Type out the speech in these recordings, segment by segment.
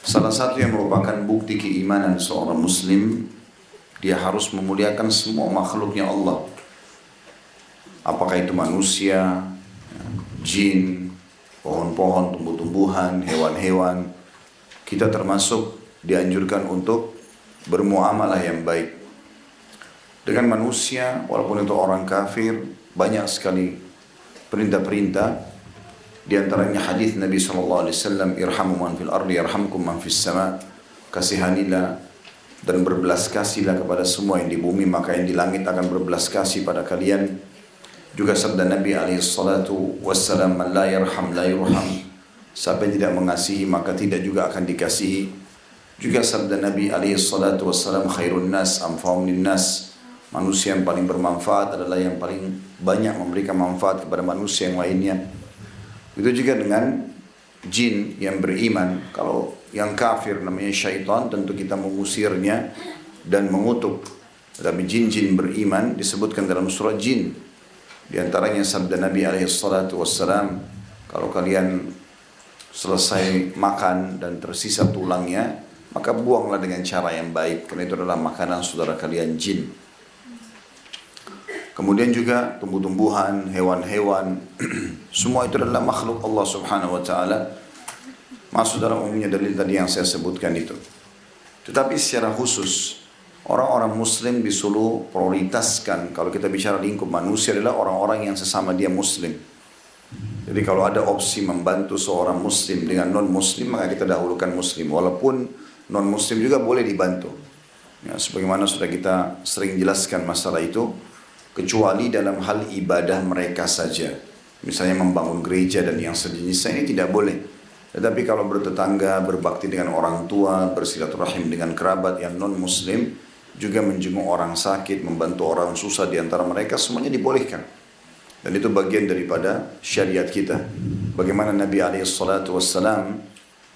Salah satu yang merupakan bukti keimanan seorang muslim, dia harus memuliakan semua makhluknya Allah. Apakah itu manusia, jin, pohon-pohon, tumbuh-tumbuhan, hewan-hewan. Kita termasuk dianjurkan untuk bermuamalah yang baik. Dengan manusia, walaupun itu orang kafir, banyak sekali perintah-perintah. Di antaranya hadis Nabi SAW, irhamu man fil ardi yarhamkum man fis sama. Kasihanilah dan berbelas kasihlah kepada semua yang di bumi, maka yang di langit akan berbelas kasih pada kalian. Juga sabda Nabi SAW, man la yarham la yurham. Siapa yang tidak mengasihi maka tidak juga akan dikasihi. Juga sabda Nabi SAW, khairun nas anfa'um linnas. Manusia yang paling bermanfaat adalah yang paling banyak memberikan manfaat kepada manusia yang lainnya. Itu juga dengan jin yang beriman. Kalau yang kafir namanya syaitan, tentu kita mengusirnya dan mengutuk. Tetapi jin-jin beriman disebutkan dalam surah jin. Di antaranya sabda Nabi SAW, kalau kalian selesai makan dan tersisa tulangnya, maka buanglah dengan cara yang baik, karena itu adalah makanan saudara kalian jin. Kemudian juga tumbuh-tumbuhan, hewan-hewan, semua itu adalah makhluk Allah Subhanahu wa taala. Masuk dalam umumnya dalil tadi yang saya sebutkan itu. Tetapi secara khusus, orang-orang muslim disuruh prioritaskan, kalau kita bicara lingkup manusia, adalah orang-orang yang sesama dia muslim. Jadi kalau ada opsi membantu seorang muslim dengan non-muslim, maka kita dahulukan muslim. Walaupun non-muslim juga boleh dibantu. Ya, sebagaimana sudah kita sering jelaskan masalah itu, kecuali dalam hal ibadah mereka saja. Misalnya membangun gereja dan yang sejenisnya, ini tidak boleh. Tetapi kalau bertetangga, berbakti dengan orang tua, bersilaturahim dengan kerabat yang non-muslim, juga menjenguk orang sakit, membantu orang susah di antara mereka, semuanya dibolehkan. Dan itu bagian daripada syariat kita. Bagaimana Nabi SAW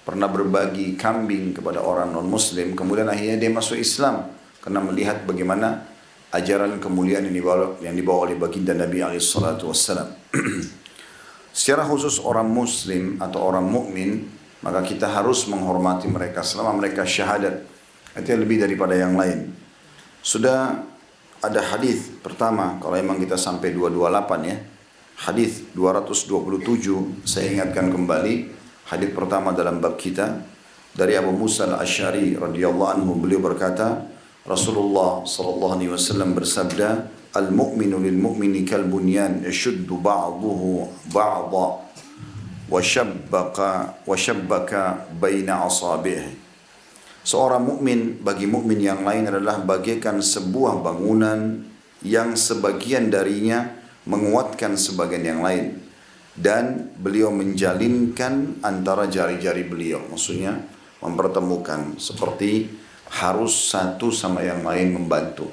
pernah berbagi kambing kepada orang non-muslim, kemudian akhirnya dia masuk Islam karena melihat bagaimana ajaran kemuliaan yang dibawa oleh baginda Nabi SAW. Secara khusus orang muslim atau orang mukmin, maka kita harus menghormati mereka selama mereka syahadat. Itu lebih daripada yang lain. Sudah ada hadis pertama, kalau memang kita sampai 228 ya. Hadis 227, saya ingatkan kembali. Hadis pertama dalam bab kita dari Abu Musa al-Asy'ari radhiyallahu anhu, beliau berkata, Rasulullah sallallahu alaihi wasallam bersabda, al-mu'minu lil-mu'mini kal-bunyan yashuddu ba'duhu ba'dha wa shabbaka baina asabi'i. Seorang mukmin bagi mukmin yang lain adalah bagaikan sebuah bangunan yang sebagian darinya menguatkan sebagian yang lain, dan beliau menjalinkan antara jari-jari beliau, maksudnya mempertemukan, seperti harus satu sama yang lain membantu.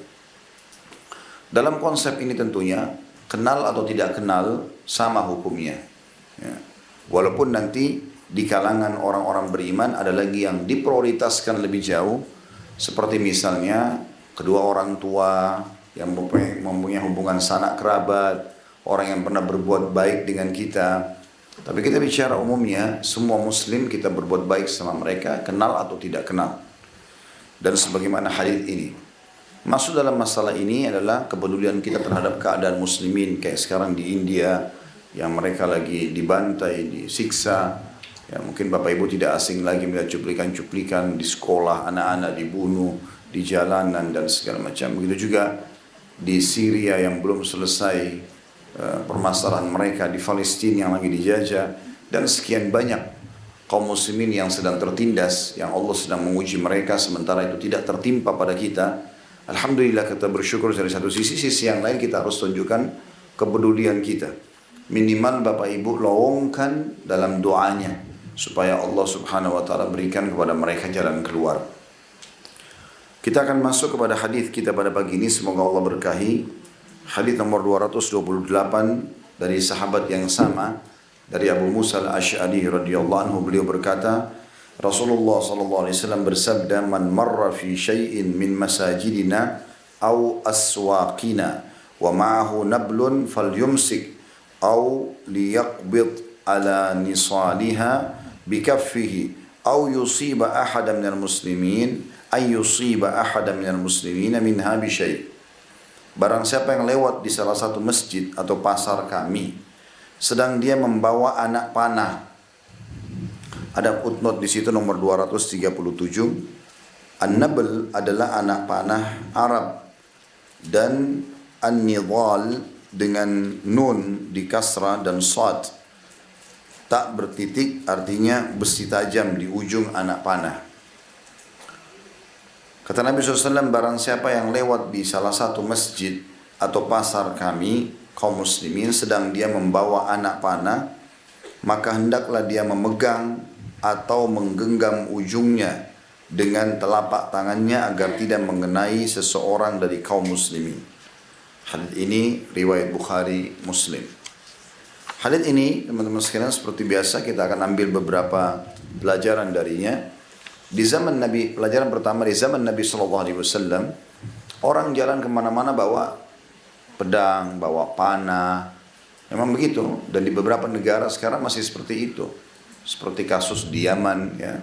Dalam konsep ini tentunya kenal atau tidak kenal sama hukumnya ya. Walaupun nanti di kalangan orang-orang beriman ada lagi yang diprioritaskan lebih jauh, seperti misalnya kedua orang tua yang mempunyai hubungan sanak kerabat, orang yang pernah berbuat baik dengan kita. Tapi kita bicara umumnya, semua muslim kita berbuat baik sama mereka, kenal atau tidak kenal. Dan sebagaimana hadis ini masuk dalam masalah ini adalah kepedulian kita terhadap keadaan muslimin, kayak sekarang di India yang mereka lagi dibantai, disiksa ya. Mungkin Bapak Ibu tidak asing lagi melihat cuplikan-cuplikan di sekolah, anak-anak dibunuh di jalanan dan segala macam. Begitu juga di Syria yang belum selesai permasalahan mereka, di Palestina yang lagi dijajah, dan sekian banyak kaum muslimin yang sedang tertindas, yang Allah sedang menguji mereka, sementara itu tidak tertimpa pada kita. Alhamdulillah kita bersyukur dari satu sisi. Sisi yang lain kita harus tunjukkan kepedulian kita. Minimal Bapak Ibu lowongkan dalam doanya, supaya Allah Subhanahu wa ta'ala berikan kepada mereka jalan keluar. Kita akan masuk kepada hadis kita pada pagi ini, semoga Allah berkahi. Hadis nomor 228 dari sahabat yang sama, dari Abu Musa al-Asy'ari radhiyallahu anhu, beliau berkata, Rasulullah sallallahu alaihi wasallam bersabda, man marra fi syai'in min masajidina aw aswaqina wa ma'ahu nablun falyumsik aw liyaqbid ala nisaliha bikaffihi au yusiba ahadan minal muslimin ay yusiba ahadan minal muslimin minha bi syai'. Barang siapa yang lewat di salah satu masjid atau pasar kami sedang dia membawa anak panah. Ada footnote di situ nomor 237. An-nabl adalah anak panah Arab, dan an-nidhal dengan nun di kasrah dan shad tak bertitik artinya besi tajam di ujung anak panah. Kata Nabi SAW, barang siapa yang lewat di salah satu masjid atau pasar kami, kaum muslimin, sedang dia membawa anak panah, maka hendaklah dia memegang atau menggenggam ujungnya dengan telapak tangannya agar tidak mengenai seseorang dari kaum muslimin. Hadits ini riwayat Bukhari Muslim. Hadits ini teman-teman sekalian seperti biasa kita akan ambil beberapa pelajaran darinya. Di zaman Nabi, pelajaran pertama di zaman Nabi SAW, orang jalan kemana-mana bawa pedang, bawa panah, memang begitu. Dan di beberapa negara sekarang masih seperti itu. Seperti kasus di Yaman, ya,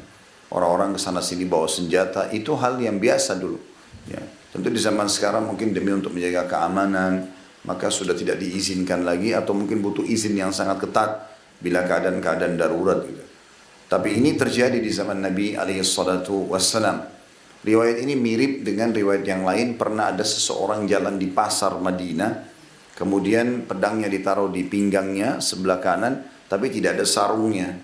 orang-orang kesana sini bawa senjata, itu hal yang biasa dulu. Ya. Tentu di zaman sekarang mungkin demi untuk menjaga keamanan, maka sudah tidak diizinkan lagi atau mungkin butuh izin yang sangat ketat bila keadaan-keadaan darurat gitu. Tapi ini terjadi di zaman Nabi SAW. Riwayat ini mirip dengan riwayat yang lain. Pernah ada seseorang jalan di pasar Madinah, kemudian pedangnya ditaruh di pinggangnya sebelah kanan, tapi tidak ada sarungnya,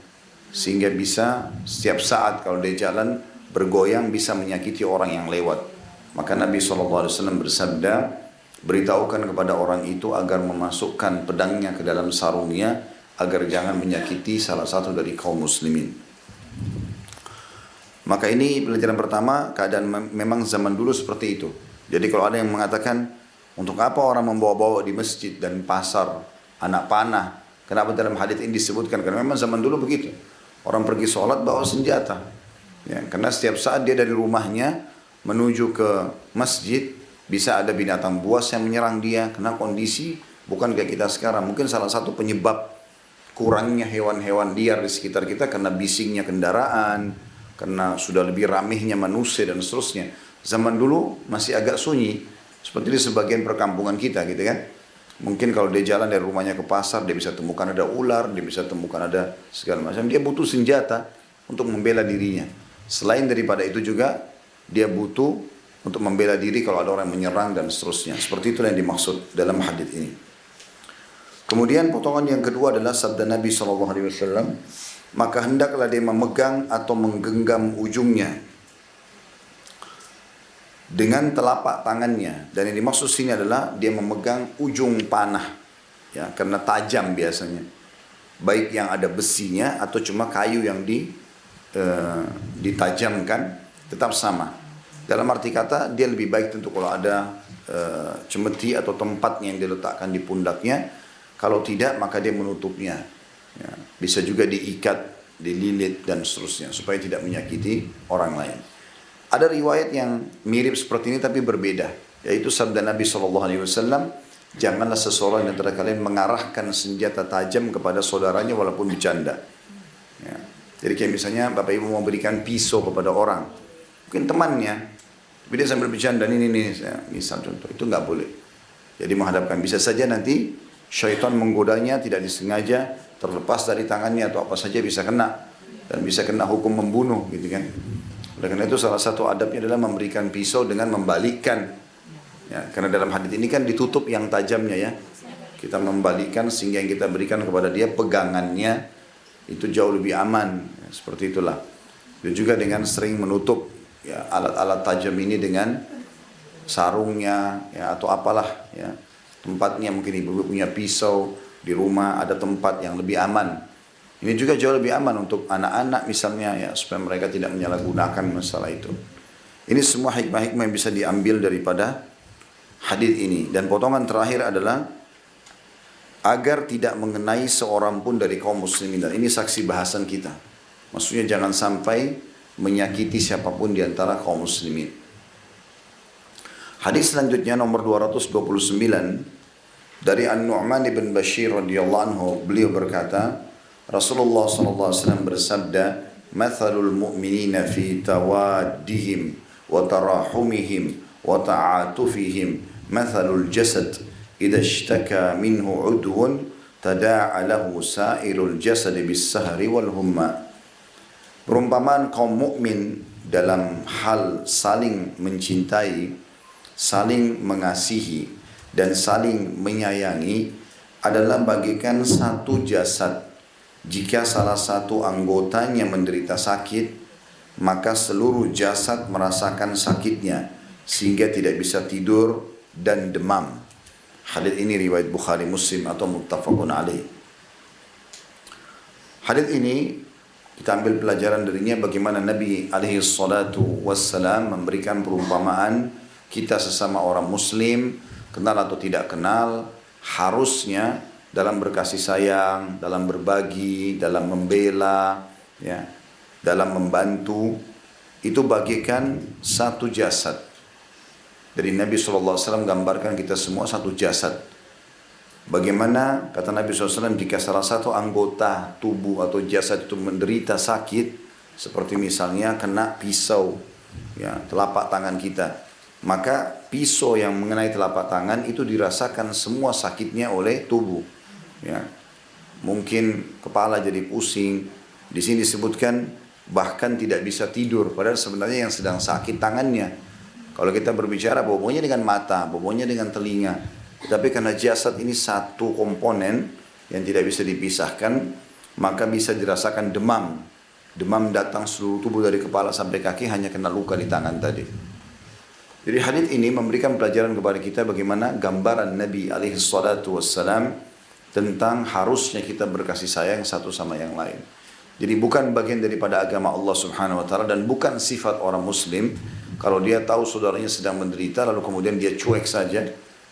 sehingga bisa setiap saat kalau dia jalan bergoyang bisa menyakiti orang yang lewat. Maka Nabi SAW bersabda, beritahukan kepada orang itu agar memasukkan pedangnya ke dalam sarungnya, agar jangan menyakiti salah satu dari kaum muslimin. Maka ini pelajaran pertama, keadaan memang zaman dulu seperti itu. Jadi kalau ada yang mengatakan, untuk apa orang membawa-bawa di masjid dan pasar anak panah? Kenapa dalam hadits ini disebutkan? Karena memang zaman dulu begitu. Orang pergi sholat bawa senjata. Ya, karena setiap saat dia dari rumahnya menuju ke masjid, bisa ada binatang buas yang menyerang dia. Karena kondisi bukan kayak kita sekarang. Mungkin salah satu penyebab kurangnya hewan-hewan liar di sekitar kita karena bisingnya kendaraan, karena sudah lebih ramihnya manusia dan seterusnya. Zaman dulu masih agak sunyi, seperti di sebagian perkampungan kita gitu kan. Mungkin kalau dia jalan dari rumahnya ke pasar, dia bisa temukan ada ular, dia bisa temukan ada segala macam. Dia butuh senjata untuk membela dirinya. Selain daripada itu juga, dia butuh untuk membela diri kalau ada orang yang menyerang dan seterusnya. Seperti itulah yang dimaksud dalam hadits ini. Kemudian potongan yang kedua adalah sabda Nabi SAW, maka hendaklah dia memegang atau menggenggam ujungnya dengan telapak tangannya. Dan yang dimaksud sini adalah dia memegang ujung panah, ya, karena tajam biasanya. Baik yang ada besinya atau cuma kayu yang ditajamkan, tetap sama. Dalam arti kata dia lebih baik tentu kalau ada cemeti atau tempatnya yang diletakkan di pundaknya. Kalau tidak maka dia menutupnya. Ya, bisa juga diikat, dililit dan seterusnya supaya tidak menyakiti orang lain. Ada riwayat yang mirip seperti ini tapi berbeda, yaitu sabda Nabi SAW, janganlah seseorang di antara kalian mengarahkan senjata tajam kepada saudaranya walaupun bercanda. Ya. Jadi kayak misalnya bapak ibu mau berikan pisau kepada orang, mungkin temannya, tapi dia sambil bercanda, ini misal contoh, itu nggak boleh. Jadi menghadapkan, bisa saja nanti syaitan menggodanya tidak disengaja, terlepas dari tangannya atau apa saja bisa kena, dan bisa kena hukum membunuh gitu kan. Oleh karena itu salah satu adabnya adalah memberikan pisau dengan membalikkan, ya, karena dalam hadits ini kan ditutup yang tajamnya, ya, kita membalikkan sehingga yang kita berikan kepada dia pegangannya itu jauh lebih aman, ya, seperti itulah. Dan juga dengan sering menutup, ya, alat-alat tajam ini dengan sarungnya, ya, atau apalah, ya, tempatnya. Mungkin ibu punya pisau di rumah, ada tempat yang lebih aman. Ini juga jauh lebih aman untuk anak-anak misalnya, ya, supaya mereka tidak menyalahgunakan masalah itu. Ini semua hikmah-hikmah yang bisa diambil daripada hadis ini. Dan potongan terakhir adalah agar tidak mengenai seorang pun dari kaum muslimin. Dan ini saksi bahasan kita. Maksudnya jangan sampai menyakiti siapapun di antara kaum muslimin. Hadis selanjutnya nomor 229 dari An-Nu'man bin Bashir radhiyallahu anhu, beliau berkata, Rasulullah SAW bersabda, mathalul mu'minina fi tawaddihim wa tarahumihim wa ta'atufihim mathalul jasad idza ishtaka minhu 'udwun tada'a lahu sa'irul jasad bis-sahri wal humma. Perumpamaan kaum mukmin dalam hal saling mencintai, saling mengasihi dan saling menyayangi adalah bagaikan satu jasad. Jika salah satu anggotanya menderita sakit, maka seluruh jasad merasakan sakitnya sehingga tidak bisa tidur dan demam. Hadits ini riwayat Bukhari Muslim atau muttafaqun alaih. Hadits ini kita ambil pelajaran darinya bagaimana Nabi alaihi salatu wassalam memberikan perumpamaan kita sesama orang muslim, kenal atau tidak kenal, harusnya dalam berkasih sayang, dalam berbagi, dalam membela, ya, dalam membantu, itu bagaikan satu jasad. Dari Nabi SAW gambarkan kita semua satu jasad. Bagaimana kata Nabi SAW, jika salah satu anggota tubuh atau jasad itu menderita sakit, seperti misalnya kena pisau, ya, telapak tangan kita, maka pisau yang mengenai telapak tangan itu dirasakan semua sakitnya oleh tubuh. Ya, mungkin kepala jadi pusing. Di sini disebutkan bahkan tidak bisa tidur, padahal sebenarnya yang sedang sakit tangannya. Kalau kita berbicara bobonya dengan mata, bobonya dengan telinga, tapi karena jasad ini satu komponen yang tidak bisa dipisahkan, maka bisa dirasakan demam. Demam datang seluruh tubuh dari kepala sampai kaki hanya kena luka di tangan tadi. Jadi hadits ini memberikan pelajaran kepada kita bagaimana gambaran Nabi alaihi salatu wassalam tentang harusnya kita berkasih sayang satu sama yang lain. Jadi bukan bagian daripada agama Allah Subhanahu wa taala dan bukan sifat orang muslim kalau dia tahu saudaranya sedang menderita lalu kemudian dia cuek saja,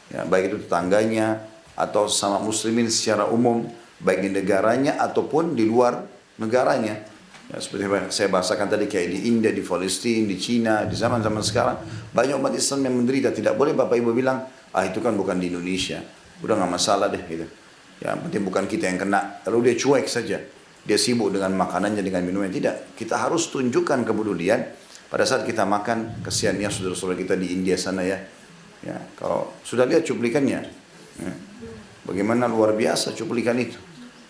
ya, baik itu tetangganya atau sama muslimin secara umum, baik di negaranya ataupun di luar negaranya. Ya, seperti saya bahasakan tadi kayak di India, di Palestina, di Cina, di zaman-zaman sekarang banyak umat Islam yang menderita. Tidak boleh Bapak Ibu bilang, itu kan bukan di Indonesia, udah nggak masalah deh gitu. Ya, penting bukan kita yang kena. Lalu dia cuek saja, dia sibuk dengan makanannya, dengan minumnya. Tidak, kita harus tunjukkan kepedulian pada saat kita makan. Kesiannya saudara-saudara kita di India sana ya. Ya, kalau sudah lihat cuplikannya, ya, bagaimana luar biasa cuplikan itu.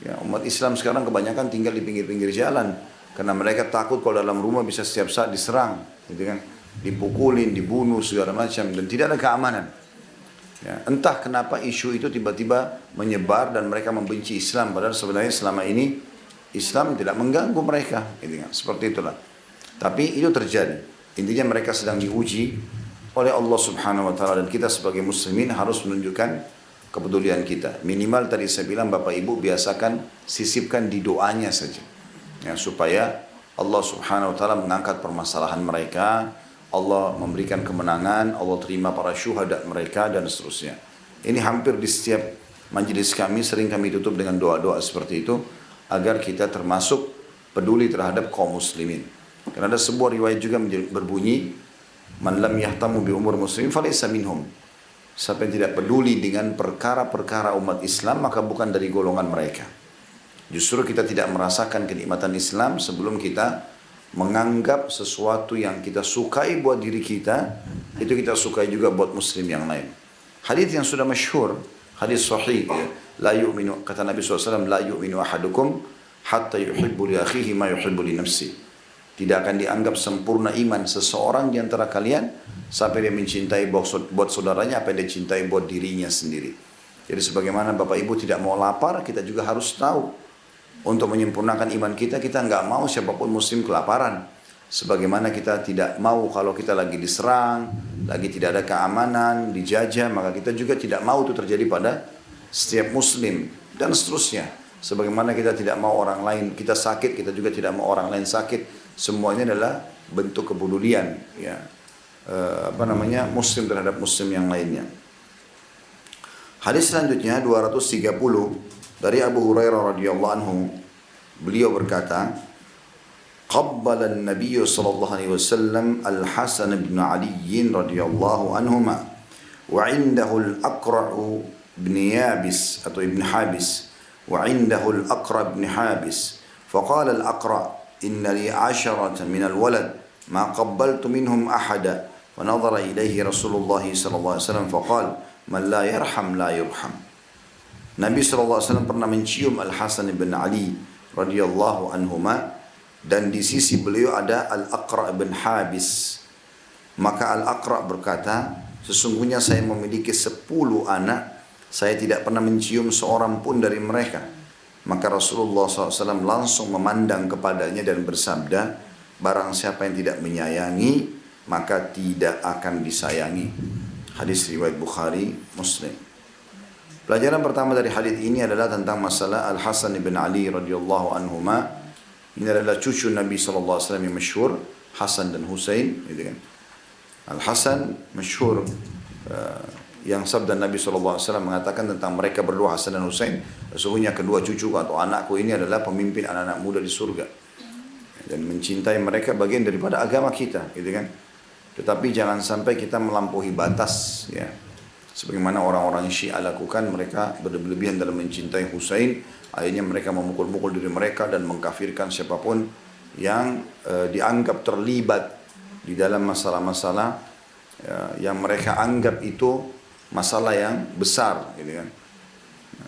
Ya, umat Islam sekarang kebanyakan tinggal di pinggir-pinggir jalan. Karena mereka takut kalau dalam rumah bisa setiap saat diserang, gitu kan, dipukulin, dibunuh segala macam dan tidak ada keamanan. Ya, entah kenapa isu itu tiba-tiba menyebar dan mereka membenci Islam, padahal sebenarnya selama ini Islam tidak mengganggu mereka, gitu kan, seperti itulah. Tapi itu terjadi. Intinya mereka sedang diuji oleh Allah Subhanahu Wa Taala dan kita sebagai muslimin harus menunjukkan kepedulian kita. Minimal tadi saya bilang Bapak Ibu biasakan sisipkan di doanya saja. Ya, supaya Allah Subhanahu wa taala mengangkat permasalahan mereka, Allah memberikan kemenangan, Allah terima para syuhada mereka dan seterusnya. Ini hampir di setiap majelis kami sering kami tutup dengan doa-doa seperti itu agar kita termasuk peduli terhadap kaum muslimin. Karena ada sebuah riwayat juga berbunyi, "Man lam yahtamu bi umur muslimin falaysa minhum." Siapa yang tidak peduli dengan perkara-perkara umat Islam maka bukan dari golongan mereka. Justru kita tidak merasakan kenikmatan Islam sebelum kita menganggap sesuatu yang kita sukai buat diri kita, itu kita sukai juga buat muslim yang lain. Hadits yang sudah masyhur, hadits sahih, la yu'minu, kata Nabi SAW, la yu'minu ahadukum hatta yuhibbu li akhihi ma yuhibbu li nafsi. Tidak akan dianggap sempurna iman seseorang di antara kalian sampai dia mencintai buat saudaranya apa yang dia cintai buat dirinya sendiri. Jadi sebagaimana Bapak Ibu tidak mau lapar, kita juga harus tahu untuk menyempurnakan iman kita, kita nggak mau siapapun muslim kelaparan. Sebagaimana kita tidak mau kalau kita lagi diserang, lagi tidak ada keamanan, dijajah, maka kita juga tidak mau itu terjadi pada setiap muslim dan seterusnya. Sebagaimana kita tidak mau orang lain kita sakit, kita juga tidak mau orang lain sakit. Semuanya adalah bentuk kepedulian, ya, muslim terhadap muslim yang lainnya. Hadis selanjutnya 230 dari Abu Hurairah radhiyallahu anhu, beliau berkata, qabbala an-nabiy sallallahu alaihi wasallam al-Hasan bin Ali radhiyallahu anhuma wa 'indahu al-Aqra' bin Habis atau ibn Habis wa 'indahu al-Aqra' bin Habis faqala al-Aqra' inna li 'asharatan minal walad ma qabbaltu minhum ahada. Fa nadhara ilaihi Rasulullah sallallahu alaihi wasallam faqala man la yarham la yurham. Nabi sallallahu alaihi wasallam pernah mencium Al-Hasan bin Ali radhiyallahu anhuma, dan di sisi beliau ada Al-Aqra' bin Habis. Maka Al-Aqra' berkata, sesungguhnya saya memiliki 10 anak, saya tidak pernah mencium seorang pun dari mereka. Maka Rasulullah SAW langsung memandang kepadanya dan bersabda, barang siapa yang tidak menyayangi, maka tidak akan disayangi. Hadis riwayat Bukhari, Muslim. Pelajaran pertama dari hadis ini adalah tentang masalah Al-Hasan bin Ali radhiyallahu anhuma. Ini adalah cucu Nabi SAW yang masyhur, Hasan dan Husain, gitu kan. Al-Hasan masyhur, yang sabda Nabi SAW mengatakan tentang mereka berdua, Hasan dan Husain, sesungguhnya kedua cucuku atau anakku ini adalah pemimpin anak-anak muda di surga, dan mencintai mereka bagian daripada agama kita, gitu kan. Tetapi jangan sampai kita melampaui batas, ya. Sebagaimana orang-orang Syiah lakukan, mereka berlebihan dalam mencintai Husain, akhirnya mereka memukul-mukul diri mereka dan mengkafirkan siapapun yang dianggap terlibat di dalam masalah-masalah yang mereka anggap itu masalah yang besar, gitu kan.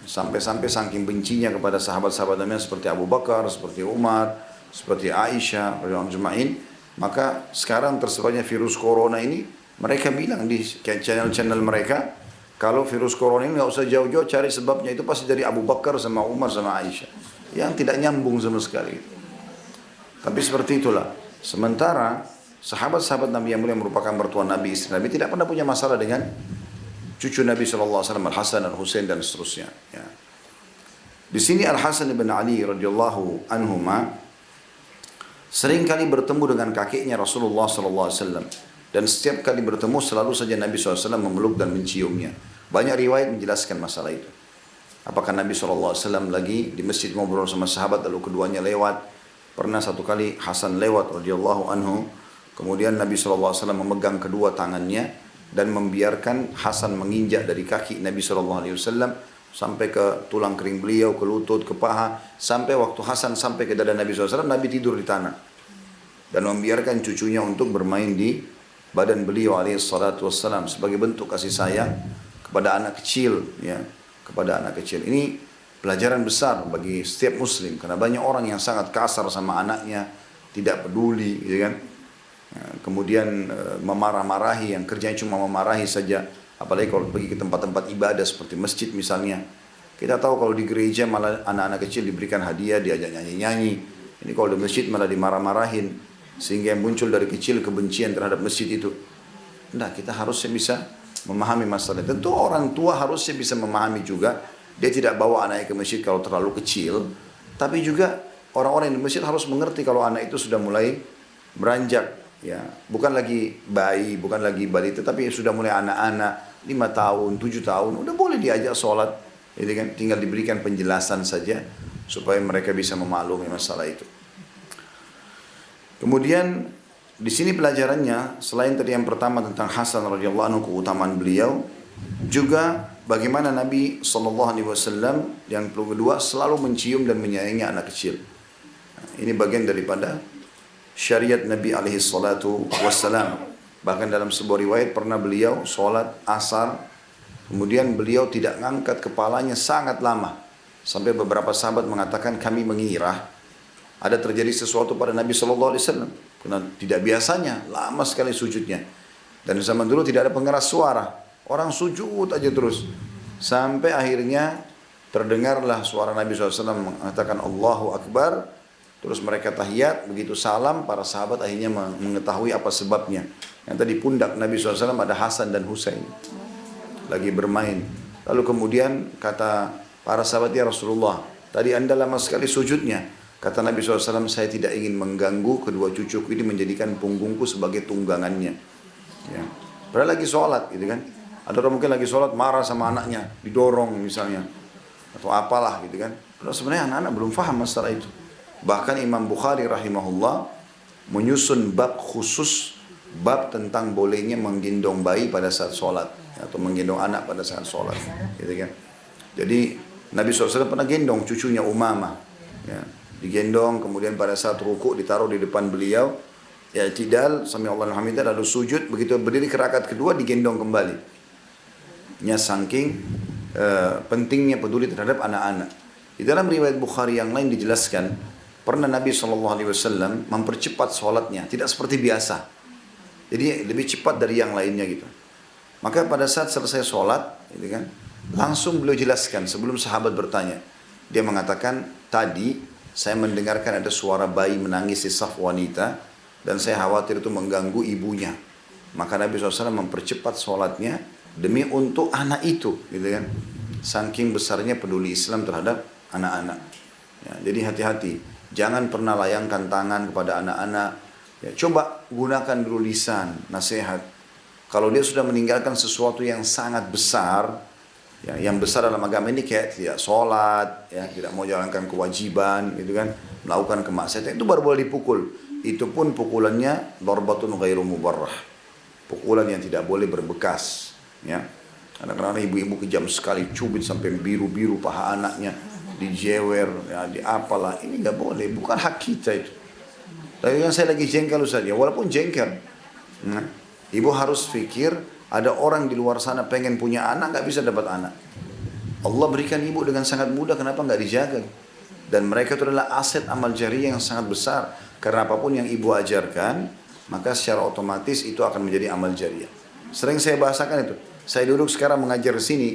Sampai-sampai saking bencinya kepada sahabat-sahabat Nabi seperti Abu Bakar, seperti Umar, seperti Aisyah radhiyallahu anha, maka sekarang tersebarnya virus corona ini, mereka bilang di channel-channel mereka, kalau virus corona ini nggak usah jauh-jauh cari sebabnya, itu pasti dari Abu Bakar sama Umar sama Aisyah, yang tidak nyambung sama sekali. Tapi seperti itulah. Sementara sahabat-sahabat Nabi yang mulia merupakan mertua Nabi, istri Nabi, tidak pernah punya masalah dengan cucu Nabi SAW, Al-Hasan, Al-Husain dan seterusnya. Ya. Di sini Al-Hasan bin Ali radhiyallahu anhuma sering kali bertemu dengan kakeknya Rasulullah SAW, dan setiap kali bertemu selalu saja Nabi SAW memeluk dan menciumnya. Banyak riwayat menjelaskan masalah itu. Apakah Nabi SAW lagi di masjid ngobrol sama sahabat lalu keduanya lewat. Pernah satu kali Hasan lewat radhiyallahu anhu, kemudian Nabi SAW memegang kedua tangannya dan membiarkan Hasan menginjak dari kaki Nabi SAW sampai ke tulang kering beliau, ke lutut, ke paha, sampai waktu Hasan sampai ke dada Nabi SAW, Nabi tidur di tanah dan membiarkan cucunya untuk bermain di badan beliau alaihissalam sebagai bentuk kasih sayang kepada anak kecil, ya, kepada anak kecil. Ini pelajaran besar bagi setiap muslim, karena banyak orang yang sangat kasar sama anaknya, tidak peduli, gitu kan. Kemudian memarah-marahi, yang kerjanya cuma memarahi saja. Apalagi kalau pergi ke tempat-tempat ibadah seperti masjid misalnya. Kita tahu kalau di gereja malah anak-anak kecil diberikan hadiah, diajak nyanyi-nyanyi. Ini kalau di masjid malah dimarah-marahin, sehingga yang muncul dari kecil kebencian terhadap masjid itu. Nah, kita harusnya bisa memahami masalah. Tentu orang tua harusnya bisa memahami juga. Dia tidak bawa anaknya ke masjid kalau terlalu kecil. Tapi juga orang-orang di masjid harus mengerti kalau anak itu sudah mulai beranjak. Ya, bukan lagi bayi, bukan lagi balita, tapi sudah mulai anak-anak 5 tahun, 7 tahun, udah boleh diajak sholat. Jadi kan tinggal diberikan penjelasan saja supaya mereka bisa memaklumi masalah itu. Kemudian di sini pelajarannya, selain tadi yang pertama tentang Hasan radhiyallahu anhu, keutamaan beliau, juga bagaimana Nabi SAW yang kedua selalu mencium dan menyayangi anak kecil. Ini bagian daripada syariat Nabi alaihi salatu wassalam. Bahkan dalam sebuah riwayat pernah beliau sholat asar, kemudian beliau tidak mengangkat kepalanya sangat lama, sampai beberapa sahabat mengatakan kami mengira ada terjadi sesuatu pada Nabi SAW, karena tidak biasanya lama sekali sujudnya. Dan zaman dulu tidak ada pengeras suara, orang sujud aja terus, sampai akhirnya terdengarlah suara Nabi SAW mengatakan Allahu Akbar. Terus mereka tahiyat, begitu salam, para sahabat akhirnya mengetahui apa sebabnya. Yang tadi pundak Nabi SAW ada Hasan dan Husain lagi bermain. Lalu kemudian kata para sahabat, ya Rasulullah, tadi anda lama sekali sujudnya. Kata Nabi SAW, saya tidak ingin mengganggu kedua cucuku ini menjadikan punggungku sebagai tunggangannya. Ya. Padahal lagi sholat, gitu kan. Ada orang mungkin lagi sholat marah sama anaknya, didorong misalnya, atau apalah, gitu kan. Padahal sebenarnya anak-anak belum paham masalah itu. Bahkan Imam Bukhari rahimahullah menyusun bab khusus, bab tentang bolehnya menggendong bayi pada saat sholat, atau menggendong anak pada saat sholat, gitu kan. Jadi Nabi SAW pernah gendong cucunya Umamah, ya. digendong, kemudian pada saat rukuk ditaruh di depan beliau, i'tidal, sami Allahu liman hamidah, lalu sujud, begitu berdiri ke rakaat kedua digendong kembali. Saking pentingnya peduli terhadap anak-anak. Di dalam riwayat Bukhari yang lain dijelaskan, pernah Nabi SAW mempercepat sholatnya, tidak seperti biasa. Jadi lebih cepat dari yang lainnya gitu. Maka pada saat selesai sholat, gitu kan, langsung beliau jelaskan sebelum sahabat bertanya. Dia mengatakan, tadi saya mendengarkan ada suara bayi menangis di saf wanita, dan saya khawatir itu mengganggu ibunya. Maka Nabi SAW mempercepat sholatnya demi untuk anak itu, gitu kan. Saking besarnya peduli Islam terhadap anak-anak. Ya, jadi hati-hati, jangan pernah layangkan tangan kepada anak-anak. Ya, coba gunakan dulu lisan, nasihat. Kalau dia sudah meninggalkan sesuatu yang sangat besar, ya, yang besar dalam agama ini kayak tidak sholat, ya, tidak mau jalankan kewajiban, gitu kan, melakukan kemaksiatan, itu baru boleh dipukul. Itu pun pukulannya darbatun ghairu mubarrah, pukulan yang tidak boleh berbekas. Ya, kadang-kadang ibu-ibu kejam sekali, cubit sampai biru-biru paha anaknya, dijewer, ya, di apalah, ini nggak boleh, bukan hak kita itu. Tapi kan saya lagi jengkel saja, walaupun jengkel, nah, ibu harus pikir ada orang di luar sana pengen punya anak, nggak bisa dapat anak. Allah berikan ibu dengan sangat mudah, kenapa nggak dijaga? Dan mereka itu adalah aset amal jariah yang sangat besar, karena apapun yang ibu ajarkan, maka secara otomatis itu akan menjadi amal jariah. Sering saya bahasakan itu. Saya duduk sekarang mengajar di sini,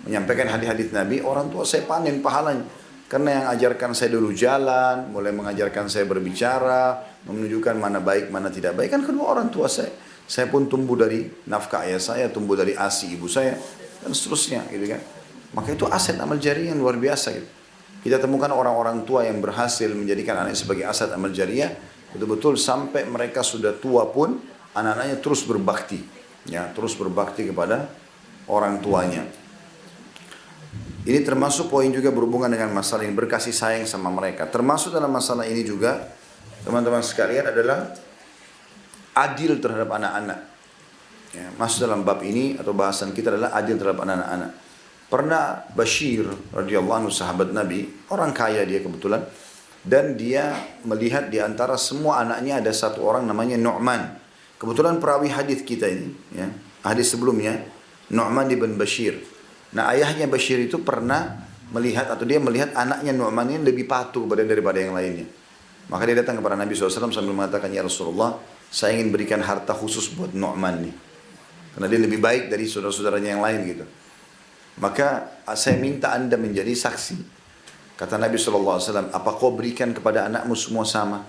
menyampaikan hadis-hadis Nabi, orang tua saya panen pahalanya. Karena yang ajarkan saya dulu jalan, mulai mengajarkan saya berbicara, menunjukkan mana baik, mana tidak baik, kan kedua orang tua saya. Saya pun tumbuh dari nafkah ayah saya, tumbuh dari ASI ibu saya, dan seterusnya, gitu kan. Maka itu aset amal jariah yang luar biasa, gitu. Kita temukan orang-orang tua yang berhasil menjadikan anaknya sebagai aset amal jariah, betul-betul sampai mereka sudah tua pun, anak-anaknya terus berbakti, ya, terus berbakti kepada orang tuanya. Ini termasuk poin juga berhubungan dengan masalah ini, berkasih sayang sama mereka. Termasuk dalam masalah ini juga, teman-teman sekalian, adalah adil terhadap anak-anak. Ya, masuk dalam bab ini atau bahasan kita adalah adil terhadap anak-anak. Pernah Bashir radhiyallahu anhu, sahabat Nabi, orang kaya dia kebetulan, dan dia melihat di antara semua anaknya ada satu orang namanya Nu'man. Kebetulan perawi hadis kita ini, ya, hadis sebelumnya, Nu'man ibn Bashir. Nah, ayahnya Bashir itu pernah melihat atau dia melihat anaknya Nu'man ini lebih patuh daripada yang lainnya. Maka dia datang kepada Nabi SAW sambil mengatakan, ya Rasulullah, saya ingin berikan harta khusus buat Nu'man nih, karena dia lebih baik dari saudara-saudaranya yang lain gitu. Maka saya minta anda menjadi saksi. Kata Nabi SAW, apa kau berikan kepada anakmu semua sama?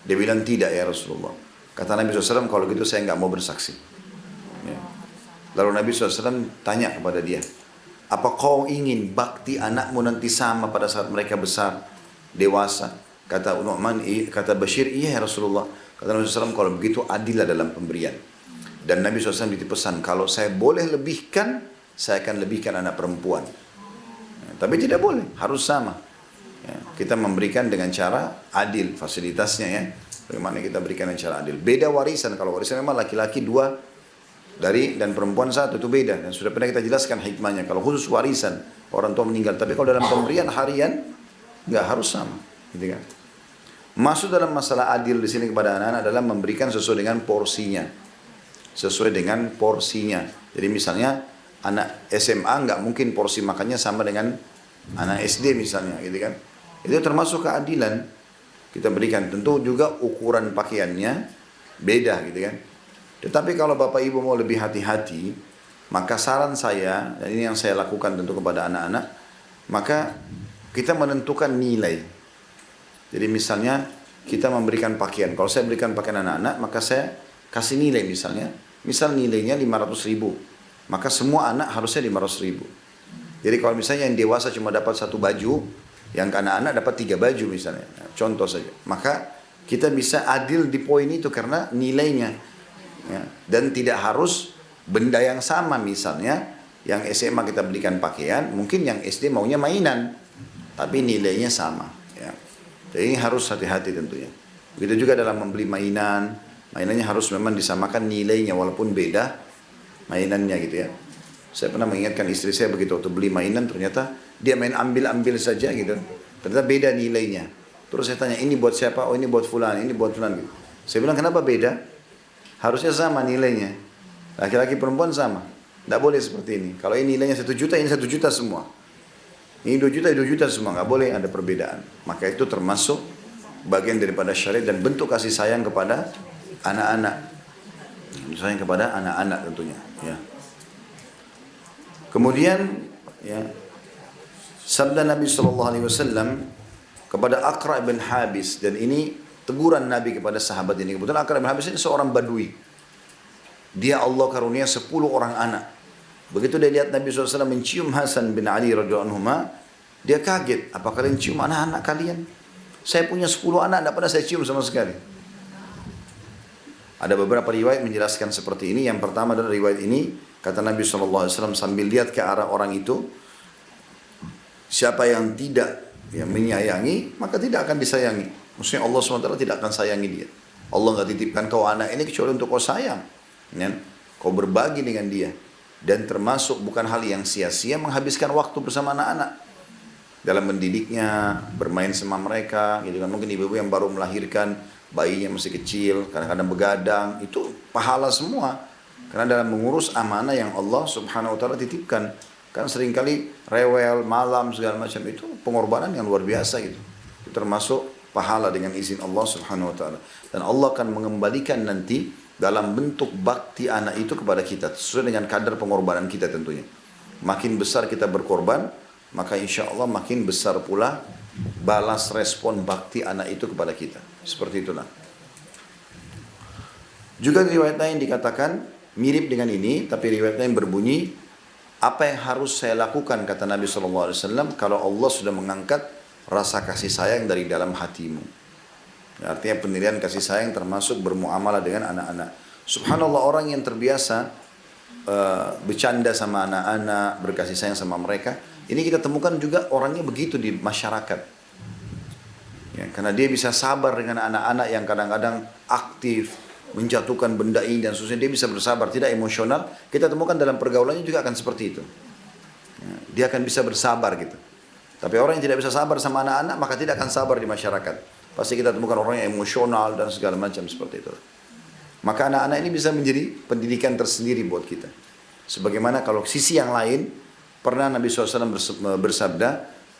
Dia bilang tidak ya Rasulullah. Kata Nabi SAW, kalau gitu saya nggak mau bersaksi. Ya. Lalu Nabi SAW tanya kepada dia, apa kau ingin bakti anakmu nanti sama pada saat mereka besar, dewasa? Kata Nu'man, kata Bashir, iya ya Rasulullah. Kata Nabi SAW, kalau begitu adillah dalam pemberian. Dan Nabi SAW dipesan, kalau saya boleh lebihkan, saya akan lebihkan anak perempuan. Ya, tapi tidak boleh, harus sama. Ya, kita memberikan dengan cara adil, fasilitasnya ya. Bagaimana kita berikan dengan cara adil. Beda warisan, kalau warisan memang laki-laki 2 dan perempuan 1, itu beda. Dan sudah pernah kita jelaskan hikmahnya. Kalau khusus warisan, orang tua meninggal. Tapi kalau dalam pemberian harian, nggak harus sama. Gitu kan. Masuk dalam masalah adil di sini kepada anak-anak adalah memberikan sesuai dengan porsinya. Sesuai dengan porsinya. Jadi misalnya, anak SMA nggak mungkin porsi makannya sama dengan anak SD misalnya, gitu kan? Itu termasuk keadilan kita berikan. Tentu juga ukuran pakaiannya beda, gitu kan? Tetapi kalau bapak ibu mau lebih hati-hati, maka saran saya, dan ini yang saya lakukan tentu kepada anak-anak, maka kita menentukan nilai. Jadi misalnya kita memberikan pakaian. Kalau saya berikan pakaian anak-anak, maka saya kasih nilai misalnya. Misal nilainya 500.000. Maka semua anak harusnya 500.000. Jadi kalau misalnya yang dewasa cuma dapat 1 baju, yang anak-anak dapat 3 baju misalnya, contoh saja. Maka kita bisa adil di poin itu karena nilainya, ya. Dan tidak harus benda yang sama. Misalnya yang SMA kita belikan pakaian, mungkin yang SD maunya mainan, tapi nilainya sama, ya. Jadi ini harus hati-hati tentunya. Begitu juga dalam membeli mainan, mainannya harus memang disamakan nilainya walaupun beda mainannya, gitu ya. Saya pernah mengingatkan istri saya begitu waktu beli mainan, ternyata dia main ambil-ambil saja gitu, ternyata beda nilainya. Terus saya tanya, ini buat siapa? Oh ini buat fulan, ini buat fulan. Gitu. Saya bilang, kenapa beda? Harusnya sama nilainya. Laki-laki perempuan sama. Tidak boleh seperti ini. Kalau ini nilainya 1 juta, ini 1 juta semua. Ini 2 juta, 2 juta semua. Nggak boleh ada perbedaan. Maka itu termasuk bagian daripada syariat dan bentuk kasih sayang kepada anak-anak. Sayang kepada anak-anak tentunya. Ya. Kemudian, ya, sabda Nabi SAW kepada Aqra' bin Habis, dan ini teguran Nabi kepada sahabat ini. Kebetulan Aqra' bin Habis ini seorang badui. Dia Allah karunia 10 orang anak. Begitu dia lihat Nabi SAW mencium Hasan bin Ali radhiyallahu anhuma, dia kaget. Apa kalian cium anak-anak kalian? Saya punya 10 anak, tidak pernah saya cium sama sekali. Ada beberapa riwayat menjelaskan seperti ini. Yang pertama adalah riwayat ini, kata Nabi SAW sambil lihat ke arah orang itu, siapa yang tidak menyayangi, maka tidak akan disayangi. Maksudnya Allah SWT tidak akan sayangi dia. Allah nggak titipkan kau anak ini kecuali untuk kau sayang. Ya? Kau berbagi dengan dia. Dan termasuk bukan hal yang sia-sia menghabiskan waktu bersama anak-anak. Dalam mendidiknya, bermain sama mereka. Gitu kan. Mungkin ibu-ibu yang baru melahirkan, bayinya masih kecil, kadang-kadang begadang. Itu pahala semua. Karena dalam mengurus amanah yang Allah Subhanahu wa ta'ala titipkan. Kan seringkali rewel, malam, segala macam itu pengorbanan yang luar biasa gitu. Itu termasuk pahala dengan izin Allah Subhanahu wa ta'ala. Dan Allah akan mengembalikan nanti dalam bentuk bakti anak itu kepada kita. Sesuai dengan kadar pengorbanan kita tentunya. Makin besar kita berkorban, maka insya Allah makin besar pula balas respon bakti anak itu kepada kita. Seperti itulah. Juga riwayat lain dikatakan, mirip dengan ini, tapi riwayat lain berbunyi, apa yang harus saya lakukan, kata Nabi SAW, kalau Allah sudah mengangkat rasa kasih sayang dari dalam hatimu. Ya, artinya penilaian kasih sayang termasuk bermuamalah dengan anak-anak. Subhanallah, orang yang terbiasa bercanda sama anak-anak, berkasih sayang sama mereka, ini kita temukan juga orangnya begitu di masyarakat. Ya, karena dia bisa sabar dengan anak-anak yang kadang-kadang aktif, menjatuhkan benda ini dan sebagainya, dia bisa bersabar, tidak emosional. Kita temukan dalam pergaulannya juga akan seperti itu. Ya, dia akan bisa bersabar gitu. Tapi orang yang tidak bisa sabar sama anak-anak, maka tidak akan sabar di masyarakat. Pasti kita temukan orang yang emosional dan segala macam seperti itu. Maka anak-anak ini bisa menjadi pendidikan tersendiri buat kita. Sebagaimana kalau sisi yang lain, pernah Nabi SAW bersabda,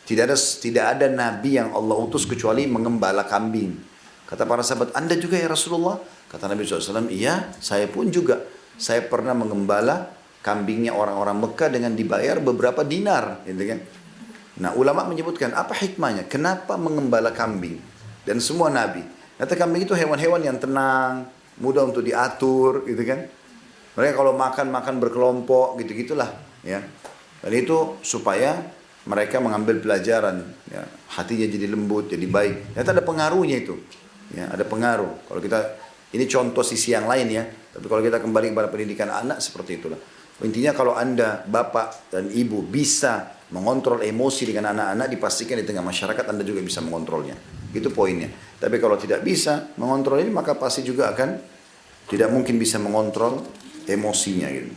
tidak ada Nabi yang Allah utus kecuali mengembala kambing. Kata para sahabat, Anda juga ya Rasulullah? Kata Nabi SAW, iya, saya pun juga. Saya pernah mengembala kambingnya orang-orang Mekah dengan dibayar beberapa dinar. Gitu kan? Nah, ulama menyebutkan, apa hikmahnya? Kenapa mengembala kambing? Dan semua Nabi. Kata kambing itu hewan-hewan yang tenang, mudah untuk diatur, gitu kan? Mereka kalau makan berkelompok, gitu-gitulah. Ya. Dan itu supaya mereka mengambil pelajaran. Ya. Hatinya jadi lembut, jadi baik. Ternyata ada pengaruhnya itu. Ya, ada pengaruh. Kalau kita, ini contoh sisi yang lain ya. Tapi kalau kita kembali kepada pendidikan anak, seperti itulah. Intinya kalau Anda, bapak dan ibu bisa mengontrol emosi dengan anak-anak, dipastikan di tengah masyarakat Anda juga bisa mengontrolnya. Itu poinnya. Tapi kalau tidak bisa mengontrol ini, maka pasti juga akan tidak mungkin bisa mengontrol emosinya gitu.